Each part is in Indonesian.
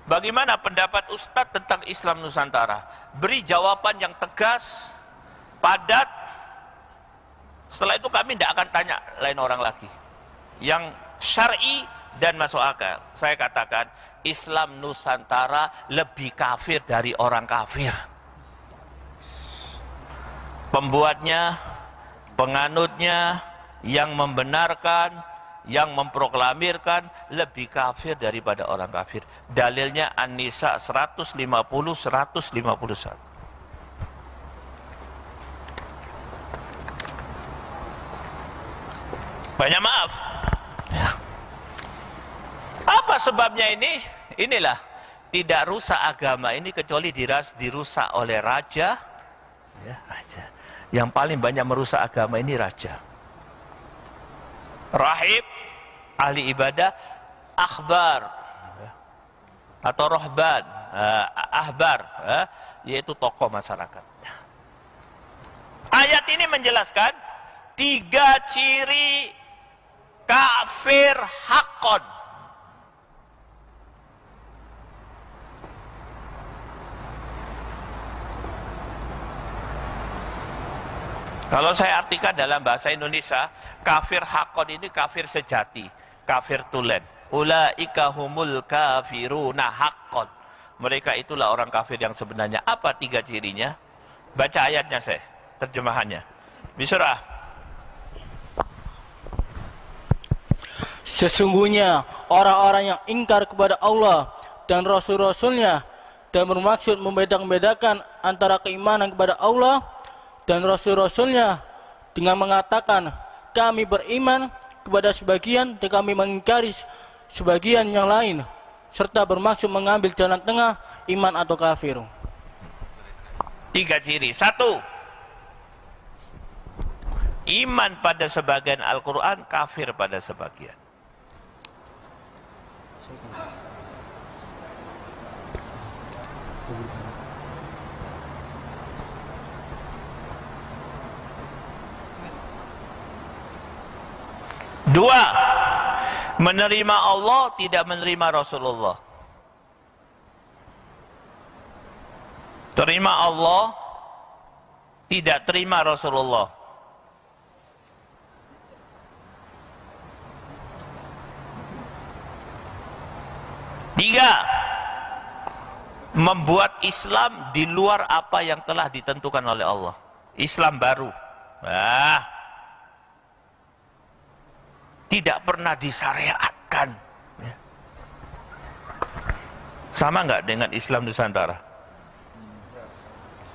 Bagaimana pendapat Ustadz tentang Islam Nusantara? Beri jawaban yang tegas, padat. Setelah itu kami tidak akan tanya lain orang lagi. Yang syar'i dan masuk akal. Saya katakan, Islam Nusantara lebih kafir dari orang kafir. Pembuatnya, penganutnya, yang membenarkan, yang memproklamirkan lebih kafir daripada orang kafir. Dalilnya An-Nisa 150-151. Banyak maaf. Apa sebabnya ini? Inilah, tidak rusak agama ini kecuali dirusak oleh raja. Ya, raja. Yang paling banyak merusak agama ini raja. Rahib, ahli ibadah, akhbar atau rohban, ahbar, yaitu tokoh masyarakat. Ayat ini menjelaskan 3 ciri kafir haqqon. Kalau saya artikan dalam bahasa Indonesia, kafir haqqon ini kafir sejati, kafir tulen. Ulaika humul kafiruna haqqon. Mereka itulah orang kafir yang sebenarnya. Apa 3 cirinya? Baca ayatnya saya, terjemahannya. Bisurah. Sesungguhnya orang-orang yang ingkar kepada Allah dan Rasul-Rasulnya dan bermaksud membedakan antara keimanan kepada Allah dan Rasul-Rasulnya dengan mengatakan kami beriman kepada sebagian dan kami mengingkari sebagian yang lain serta bermaksud mengambil jalan tengah iman atau kafir. 3 ciri. 1, iman pada sebagian Al-Quran, kafir pada sebagian. Dua, menerima Allah, tidak menerima Rasulullah. Terima Allah, tidak terima Rasulullah. Tiga, membuat Islam di luar apa yang telah ditentukan oleh Allah. Islam baru. Tidak pernah disyariatkan. Sama nggak dengan Islam Nusantara?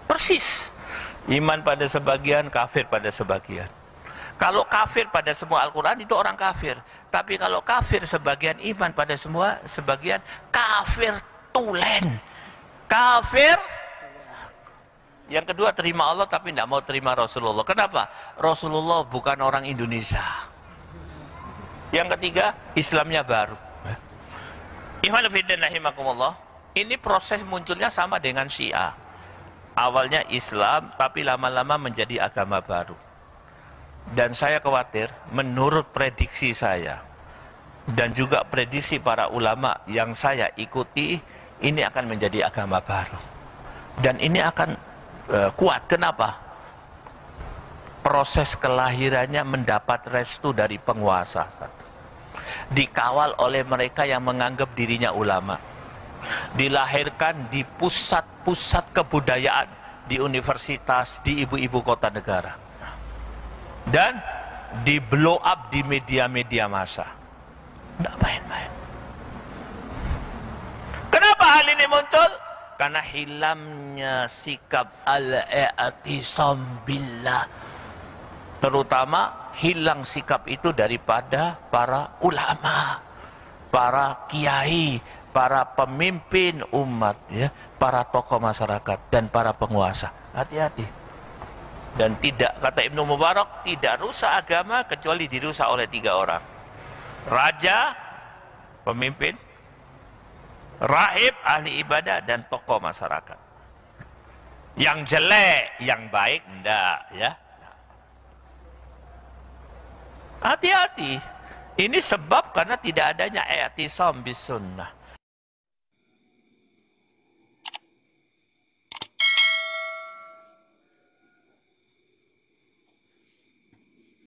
Persis. Iman pada sebagian, kafir pada sebagian. Kalau kafir pada semua Al-Quran itu orang kafir. Tapi kalau kafir sebagian, iman pada semua sebagian, kafir tulen. Kafir. Yang kedua, terima Allah tapi tidak mau terima Rasulullah. Kenapa? Rasulullah bukan orang Indonesia. Yang ketiga, Islamnya baru. Ikhwan fillah rahimakumullah. Ini proses munculnya sama dengan Syiah. Awalnya Islam, tapi lama-lama menjadi agama baru. Dan saya khawatir, menurut prediksi saya, dan juga prediksi para ulama yang saya ikuti, ini akan menjadi agama baru. Dan ini akan kuat. Kenapa? Proses kelahirannya mendapat restu dari penguasa. Dikawal oleh mereka yang menganggap dirinya ulama. Dilahirkan di pusat-pusat kebudayaan, di universitas, di ibu-ibu kota negara. Dan di blow up di media-media massa. Tidak main-main. Kenapa hal ini muncul? Karena hilangnya sikap al-i'tisam billah. Terutama hilang sikap itu daripada para ulama, para kiai, para pemimpin umat, ya, para tokoh masyarakat dan para penguasa. Hati-hati. Dan tidak, kata Ibnu Mubarak, tidak rusak agama kecuali dirusak oleh 3 orang. Raja, pemimpin, rahib, ahli ibadah, dan tokoh masyarakat. Yang jelek, yang baik, enggak, ya. Hati-hati. Ini sebab karena tidak adanya i'tisam bis sunnah.